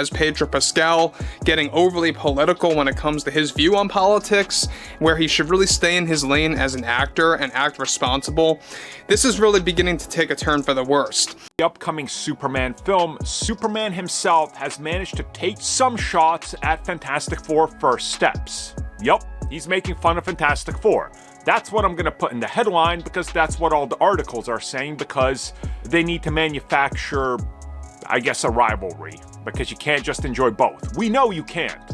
as Pedro Pascal, getting overly political when it comes to his view on politics, where he should really stay in his lane as an actor and act responsible. This is really beginning to take a turn for the worst. The upcoming Superman film, Superman himself has managed to take some shots at Fantastic Four first steps. Yup, he's making fun of Fantastic Four. That's what I'm gonna put in the headline because that's what all the articles are saying, because they need to manufacture, I guess, a rivalry, because you can't just enjoy both. We know you can't.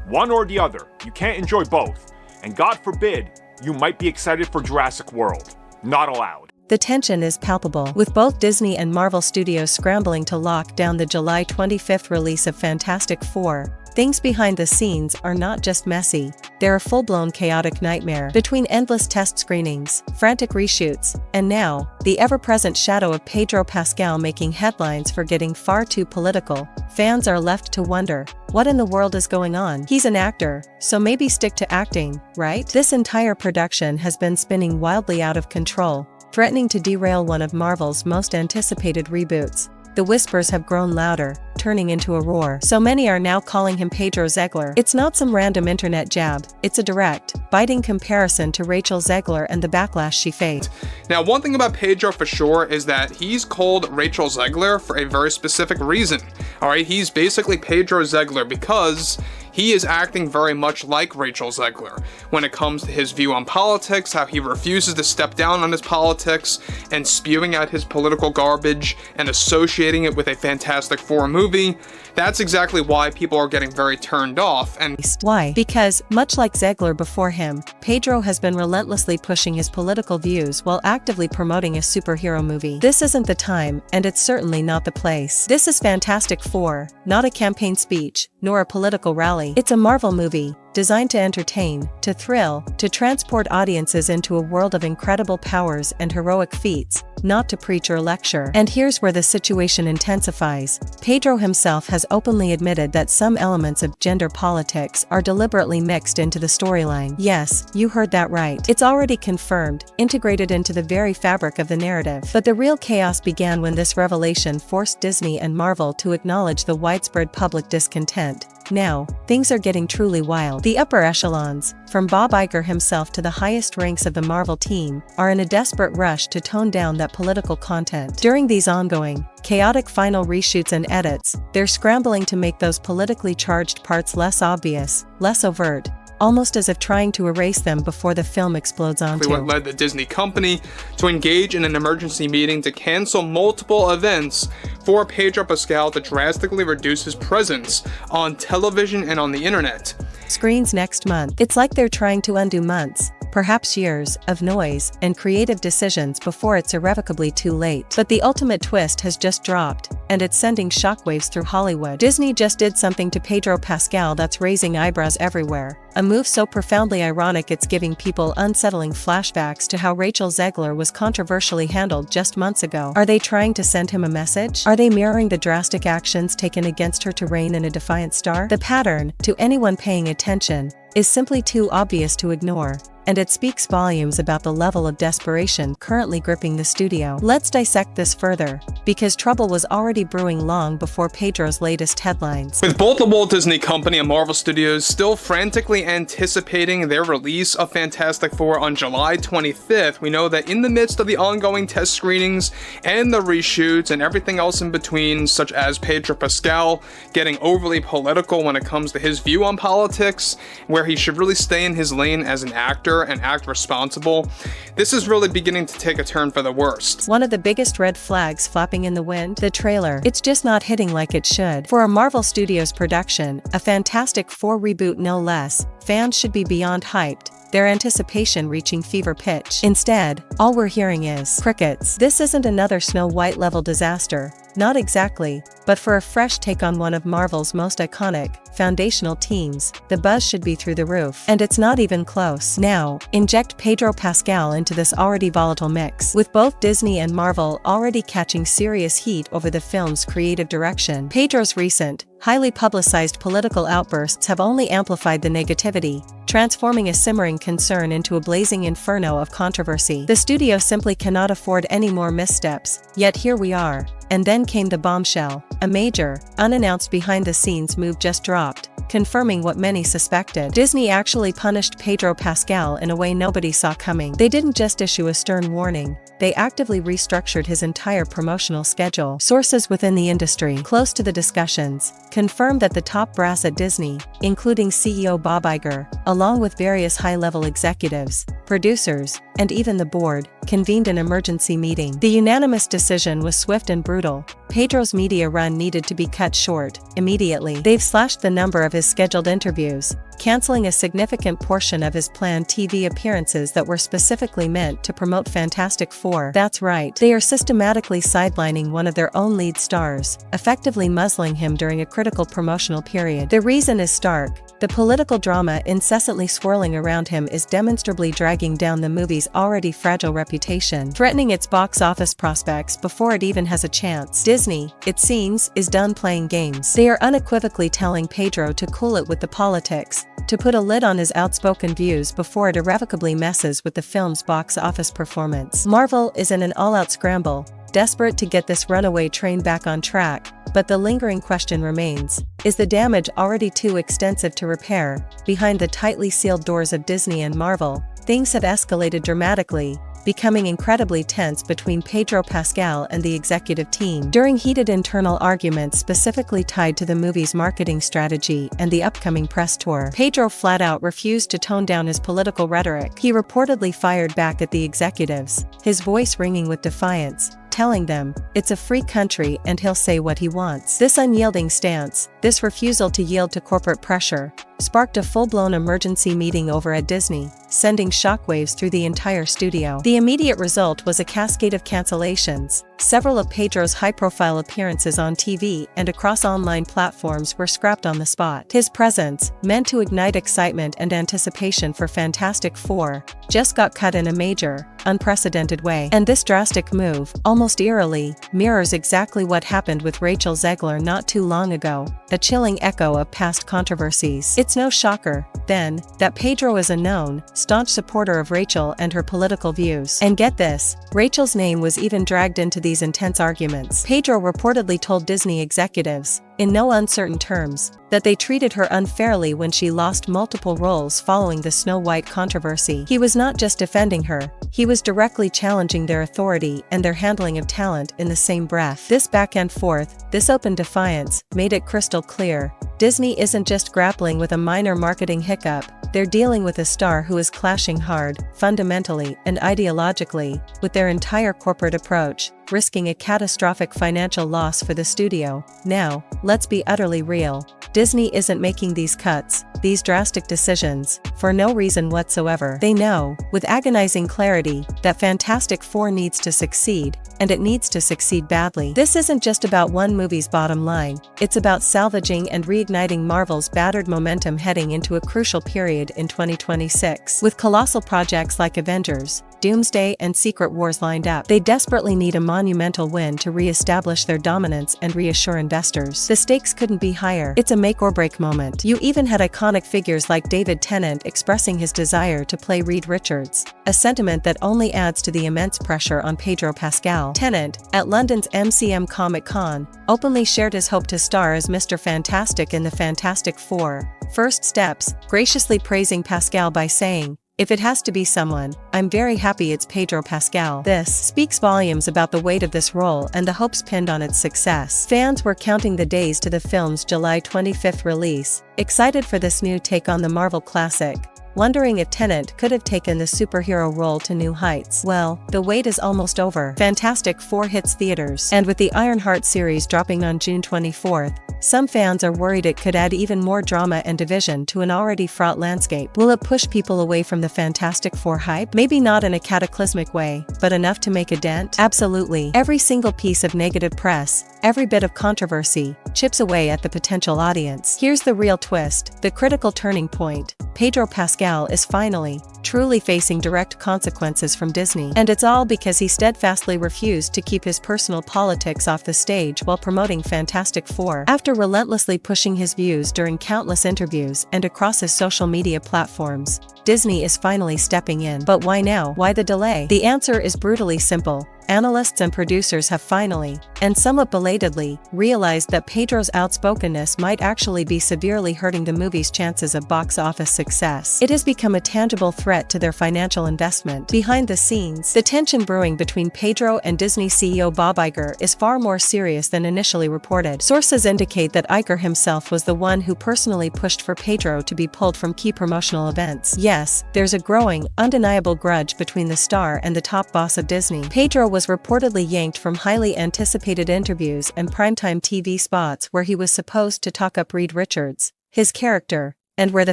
One or the other. You can't enjoy both. And God forbid, you might be excited for Jurassic World. Not allowed. The tension is palpable, with both Disney and Marvel Studios scrambling to lock down the July 25th release of Fantastic Four. Things behind the scenes are not just messy, they're a full-blown chaotic nightmare. Between endless test screenings, frantic reshoots, and now, the ever-present shadow of Pedro Pascal making headlines for getting far too political, fans are left to wonder, what in the world is going on? He's an actor, so maybe stick to acting, right? This entire production has been spinning wildly out of control, threatening to derail one of Marvel's most anticipated reboots. The whispers have grown louder, turning into a roar. So many are now calling him Pedro Zegler. It's not some random internet jab, it's a direct, biting comparison to Rachel Zegler and the backlash she faced. Now, one thing about Pedro for sure is that he's called Rachel Zegler for a very specific reason. Alright, he's basically Pedro Zegler because he is acting very much like Rachel Zegler when it comes to his view on politics, how he refuses to step down on his politics, and spewing out his political garbage and associating it with a Fantastic Four movie. That's exactly why people are getting very turned off. And why? Because, much like Zegler before him, Pedro has been relentlessly pushing his political views while actively promoting a superhero movie. This isn't the time, and it's certainly not the place. This is Fantastic Four, not a campaign speech, nor a political rally. It's a Marvel movie, designed to entertain, to thrill, to transport audiences into a world of incredible powers and heroic feats, not to preach or lecture. And here's where the situation intensifies. Pedro himself has openly admitted that some elements of gender politics are deliberately mixed into the storyline. Yes, you heard that right. It's already confirmed, integrated into the very fabric of the narrative. But the real chaos began when this revelation forced Disney and Marvel to acknowledge the widespread public discontent. Now, things are getting truly wild. The upper echelons, from Bob Iger himself to the highest ranks of the Marvel team, are in a desperate rush to tone down that political content. During these ongoing, chaotic final reshoots and edits, they're scrambling to make those politically charged parts less obvious, less overt, almost as if trying to erase them before the film explodes onto. What led the Disney company to engage in an emergency meeting to cancel multiple events for Pedro Pascal to drastically reduce his presence on television and on the internet. Screens next month. It's like they're trying to undo months, perhaps years, of noise and creative decisions before it's irrevocably too late. But the ultimate twist has just dropped, and it's sending shockwaves through Hollywood. Disney just did something to Pedro Pascal that's raising eyebrows everywhere. A move so profoundly ironic it's giving people unsettling flashbacks to how Rachel Zegler was controversially handled just months ago. Are they trying to send him a message? Are they mirroring the drastic actions taken against her to reign in a defiant star? The pattern, to anyone paying attention, is simply too obvious to ignore, and it speaks volumes about the level of desperation currently gripping the studio. Let's dissect this further, because trouble was already brewing long before Pedro's latest headlines. With both the Walt Disney Company and Marvel Studios still frantically anticipating their release of Fantastic Four on July 25th, we know that in the midst of the ongoing test screenings and the reshoots and everything else in between, such as Pedro Pascal getting overly political when it comes to his view on politics, where he should really stay in his lane as an actor and act responsible, this is really beginning to take a turn for the worst. One of the biggest red flags flapping in the wind, the trailer. It's just not hitting like it should. For a Marvel Studios production, a Fantastic Four reboot no less, fans should be beyond hyped, their anticipation reaching fever pitch. Instead, all we're hearing is crickets. This isn't another Snow White level disaster, not exactly, but for a fresh take on one of Marvel's most iconic, foundational teams, the buzz should be through the roof. And it's not even close. Now, inject Pedro Pascal into this already volatile mix. With both Disney and Marvel already catching serious heat over the film's creative direction, Pedro's recent, highly publicized political outbursts have only amplified the negativity, transforming a simmering concern into a blazing inferno of controversy. The studio simply cannot afford any more missteps, yet here we are. And then came the bombshell. a major, unannounced behind-the-scenes move just dropped, confirming what many suspected. Disney actually punished Pedro Pascal in a way nobody saw coming. They didn't just issue a stern warning, they actively restructured his entire promotional schedule. Sources within the industry, close to the discussions, confirmed that the top brass at Disney, including CEO Bob Iger, along with various high-level executives, producers, and even the board, convened an emergency meeting. The unanimous decision was swift and brutal. Pedro's media run needed to be cut short, immediately. They've slashed the number of his scheduled interviews, canceling a significant portion of his planned TV appearances that were specifically meant to promote Fantastic Four. That's right, they are systematically sidelining one of their own lead stars, effectively muzzling him during a critical promotional period. The reason is stark. The political drama incessantly swirling around him is demonstrably dragging down the movie's already fragile reputation, threatening its box office prospects before it even has a chance. Disney, it seems, is done playing games. They are unequivocally telling Pedro to cool it with the politics, to put a lid on his outspoken views before it irrevocably messes with the film's box office performance. Marvel is in an all-out scramble, desperate to get this runaway train back on track, but the lingering question remains, is the damage already too extensive to repair? Behind the tightly sealed doors of Disney and Marvel, things have escalated dramatically, becoming incredibly tense between Pedro Pascal and the executive team. During heated internal arguments specifically tied to the movie's marketing strategy and the upcoming press tour, Pedro flat out refused to tone down his political rhetoric. He reportedly fired back at the executives, his voice ringing with defiance, telling them, it's a free country and he'll say what he wants. This unyielding stance, this refusal to yield to corporate pressure, sparked a full-blown emergency meeting over at Disney, sending shockwaves through the entire studio. The immediate result was a cascade of cancellations. Several of Pedro's high-profile appearances on TV and across online platforms were scrapped on the spot. His presence, meant to ignite excitement and anticipation for Fantastic Four, just got cut in a major, unprecedented way. And this drastic move, almost eerily, mirrors exactly what happened with Rachel Zegler not too long ago, a chilling echo of past controversies. It's no shocker, then, that Pedro is a known, staunch supporter of Rachel and her political views. And get this, Rachel's name was even dragged into these intense arguments. Pedro reportedly told Disney executives, in no uncertain terms, that they treated her unfairly when she lost multiple roles following the Snow White controversy. He was not just defending her, he was directly challenging their authority and their handling of talent in the same breath. This back and forth, this open defiance, made it crystal clear. Disney isn't just grappling with a minor marketing hiccup, they're dealing with a star who is clashing hard, fundamentally and ideologically, with their entire corporate approach, risking a catastrophic financial loss for the studio. Now, let's be utterly real. Disney isn't making these cuts, these drastic decisions, for no reason whatsoever. They know, with agonizing clarity, that Fantastic Four needs to succeed, and it needs to succeed badly. This isn't just about one movie's bottom line, it's about salvaging and reigniting Marvel's battered momentum heading into a crucial period in 2026. With colossal projects like Avengers, Doomsday and Secret Wars lined up, they desperately need a monumental win to re-establish their dominance and reassure investors. The stakes couldn't be higher. It's a make-or-break moment. You even had iconic figures like David Tennant expressing his desire to play Reed Richards, a sentiment that only adds to the immense pressure on Pedro Pascal. Tennant, at London's MCM Comic-Con, openly shared his hope to star as Mr. Fantastic in the Fantastic Four. First steps, graciously praising Pascal by saying, if it has to be someone, I'm very happy it's Pedro Pascal. This speaks volumes about the weight of this role and the hopes pinned on its success. Fans were counting the days to the film's July 25th release, excited for this new take on the Marvel classic, wondering if Tennant could have taken the superhero role to new heights. Well, the wait is almost over. Fantastic Four hits theaters, and with the Ironheart series dropping on June 24th, some fans are worried it could add even more drama and division to an already fraught landscape. Will it push people away from the Fantastic Four hype? Maybe not in a cataclysmic way, but enough to make a dent? Absolutely. Every single piece of negative press, every bit of controversy, chips away at the potential audience. Here's the real twist, the critical turning point. Pedro Pascal is finally, truly facing direct consequences from Disney. And it's all because he steadfastly refused to keep his personal politics off the stage while promoting Fantastic Four. After relentlessly pushing his views during countless interviews and across his social media platforms, Disney is finally stepping in. But why now? Why the delay? The answer is brutally simple. analysts and producers have finally, and somewhat belatedly, realized that Pedro's outspokenness might actually be severely hurting the movie's chances of box office success. It has become a tangible threat to their financial investment. Behind the scenes, the tension brewing between Pedro and Disney CEO Bob Iger is far more serious than initially reported. Sources indicate that Iger himself was the one who personally pushed for Pedro to be pulled from key promotional events. Yes, there's a growing, undeniable grudge between the star and the top boss of Disney. Pedro was reportedly yanked from highly anticipated interviews and primetime TV spots where he was supposed to talk up Reed Richards, his character, and where the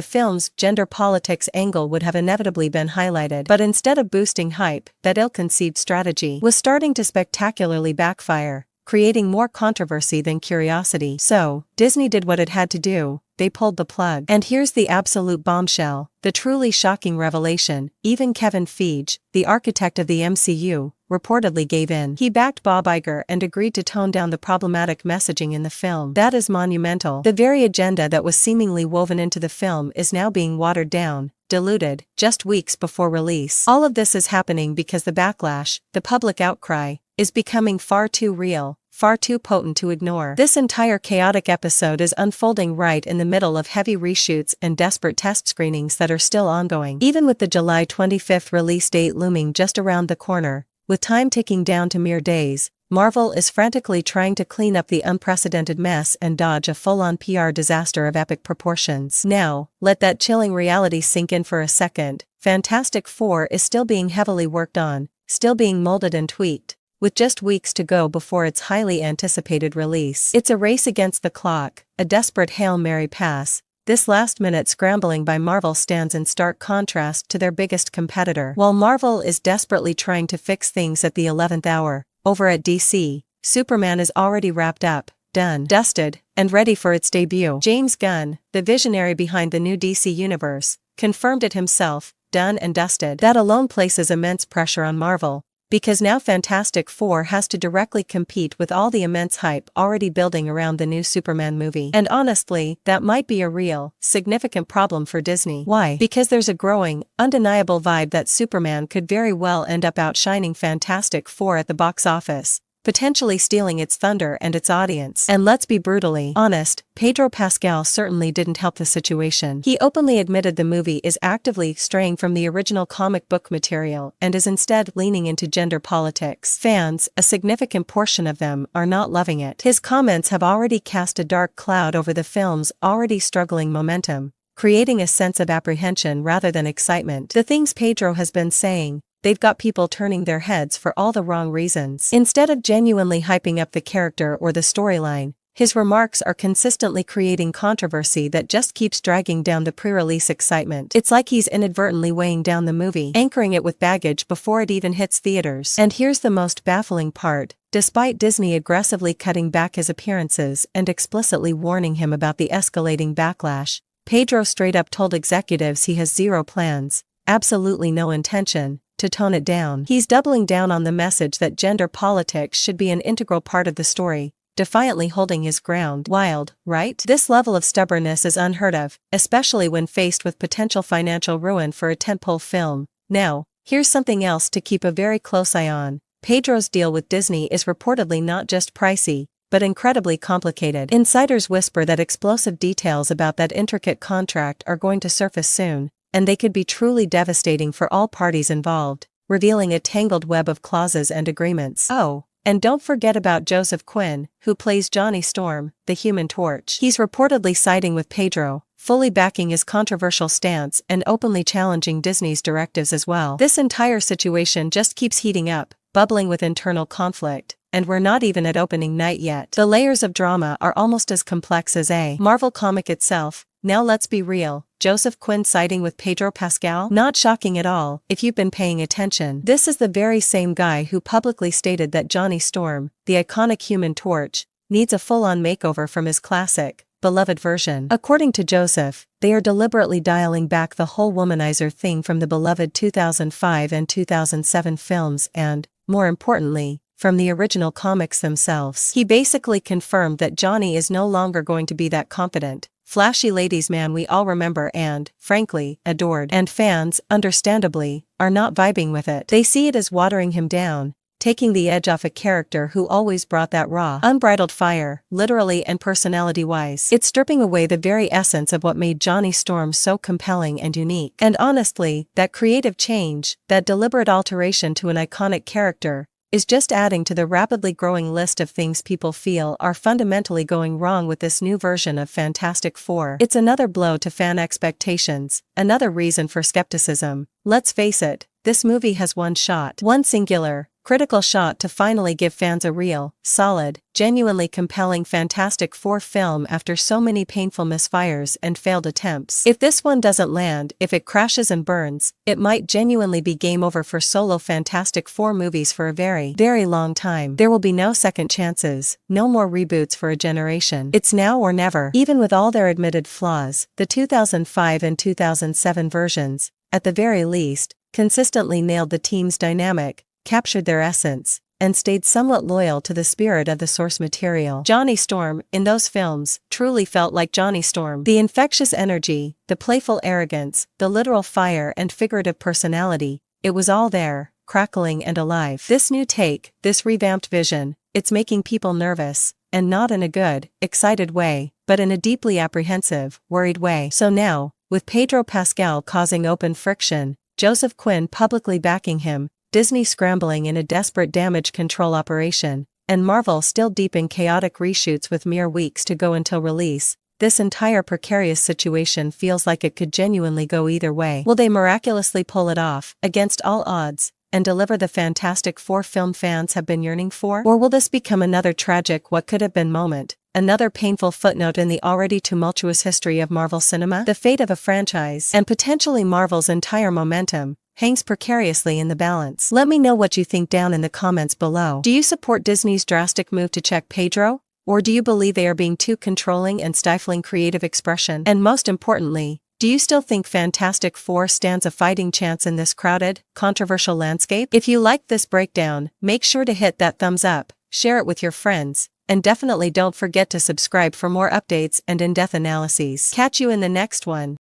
film's gender politics angle would have inevitably been highlighted. But instead of boosting hype, that ill-conceived strategy was starting to spectacularly backfire, creating more controversy than curiosity. So, Disney did what it had to do. They pulled the plug. And here's the absolute bombshell, the truly shocking revelation: even Kevin Feige, the architect of the MCU, reportedly gave in. He backed Bob Iger and agreed to tone down the problematic messaging in the film. That is monumental. The very agenda that was seemingly woven into the film is now being watered down, diluted, just weeks before release. All of this is happening because the backlash, the public outcry, is becoming far too real, far too potent to ignore. This entire chaotic episode is unfolding right in the middle of heavy reshoots and desperate test screenings that are still ongoing. Even with the July 25th release date looming just around the corner, with time ticking down to mere days, Marvel is frantically trying to clean up the unprecedented mess and dodge a full-on PR disaster of epic proportions. Now, let that chilling reality sink in for a second. Fantastic Four is still being heavily worked on, still being molded and tweaked, with just weeks to go before its highly anticipated release. It's a race against the clock, a desperate Hail Mary pass. This last-minute scrambling by Marvel stands in stark contrast to their biggest competitor. While Marvel is desperately trying to fix things at the 11th hour, over at DC, Superman is already wrapped up, done, dusted, and ready for its debut. James Gunn, the visionary behind the new DC universe, confirmed it himself, done and dusted. That alone places immense pressure on Marvel, because now Fantastic Four has to directly compete with all the immense hype already building around the new Superman movie. And honestly, that might be a real, significant problem for Disney. Why? Because there's a growing, undeniable vibe that Superman could very well end up outshining Fantastic Four at the box office, potentially stealing its thunder and its audience. And let's be brutally honest, Pedro Pascal certainly didn't help the situation. He openly admitted the movie is actively straying from the original comic book material and is instead leaning into gender politics. Fans, a significant portion of them, are not loving it. His comments have already cast a dark cloud over the film's already struggling momentum, creating a sense of apprehension rather than excitement. The things Pedro has been saying, they've got people turning their heads for all the wrong reasons. Instead of genuinely hyping up the character or the storyline, his remarks are consistently creating controversy that just keeps dragging down the pre-release excitement. It's like he's inadvertently weighing down the movie, anchoring it with baggage before it even hits theaters. And here's the most baffling part. Despite Disney aggressively cutting back his appearances and explicitly warning him about the escalating backlash, Pedro straight up told executives he has zero plans, absolutely no intention, to tone it down. He's doubling down on the message that gender politics should be an integral part of the story, defiantly holding his ground. Wild, right? This level of stubbornness is unheard of, especially when faced with potential financial ruin for a tentpole film. Now, here's something else to keep a very close eye on. Pedro's deal with Disney is reportedly not just pricey, but incredibly complicated. Insiders whisper that explosive details about that intricate contract are going to surface soon, and they could be truly devastating for all parties involved, revealing a tangled web of clauses and agreements. Oh, and don't forget about Joseph Quinn, who plays Johnny Storm, the Human Torch. He's reportedly siding with Pedro, fully backing his controversial stance and openly challenging Disney's directives as well. This entire situation just keeps heating up, bubbling with internal conflict, and we're not even at opening night yet. The layers of drama are almost as complex as a Marvel comic itself. Now let's be real, Joseph Quinn siding with Pedro Pascal? Not shocking at all, if you've been paying attention. This is the very same guy who publicly stated that Johnny Storm, the iconic Human Torch, needs a full-on makeover from his classic, beloved version. According to Joseph, they are deliberately dialing back the whole womanizer thing from the beloved 2005 and 2007 films and, more importantly, from the original comics themselves. He basically confirmed that Johnny is no longer going to be that confident, flashy ladies' man we all remember and, frankly, adored. And fans, understandably, are not vibing with it. They see it as watering him down, taking the edge off a character who always brought that raw, unbridled fire, literally and personality-wise. It's stripping away the very essence of what made Johnny Storm so compelling and unique. And honestly, that creative change, that deliberate alteration to an iconic character, is just adding to the rapidly growing list of things people feel are fundamentally going wrong with this new version of Fantastic Four. It's another blow to fan expectations, another reason for skepticism. Let's face it, this movie has one shot, one singular, critical shot to finally give fans a real, solid, genuinely compelling Fantastic Four film after so many painful misfires and failed attempts. If this one doesn't land, if it crashes and burns, it might genuinely be game over for solo Fantastic Four movies for a very, very long time. There will be no second chances, no more reboots for a generation. It's now or never. Even with all their admitted flaws, the 2005 and 2007 versions, at the very least, consistently nailed the team's dynamic, captured their essence, and stayed somewhat loyal to the spirit of the source material. Johnny Storm, in those films, truly felt like Johnny Storm. The infectious energy, the playful arrogance, the literal fire and figurative personality, it was all there, crackling and alive. This new take, this revamped vision, it's making people nervous, and not in a good, excited way, but in a deeply apprehensive, worried way. So now, with Pedro Pascal causing open friction, Joseph Quinn publicly backing him, Disney scrambling in a desperate damage control operation, and Marvel still deep in chaotic reshoots with mere weeks to go until release, this entire precarious situation feels like it could genuinely go either way. Will they miraculously pull it off, against all odds, and deliver the Fantastic Four film fans have been yearning for? Or will this become another tragic what could have been moment, another painful footnote in the already tumultuous history of Marvel cinema? The fate of a franchise, and potentially Marvel's entire momentum, hangs precariously in the balance. Let me know what you think down in the comments below. Do you support Disney's drastic move to check Pedro? Or do you believe they are being too controlling and stifling creative expression? And most importantly, do you still think Fantastic Four stands a fighting chance in this crowded, controversial landscape? If you liked this breakdown, make sure to hit that thumbs up, share it with your friends, and definitely don't forget to subscribe for more updates and in-depth analyses. Catch you in the next one.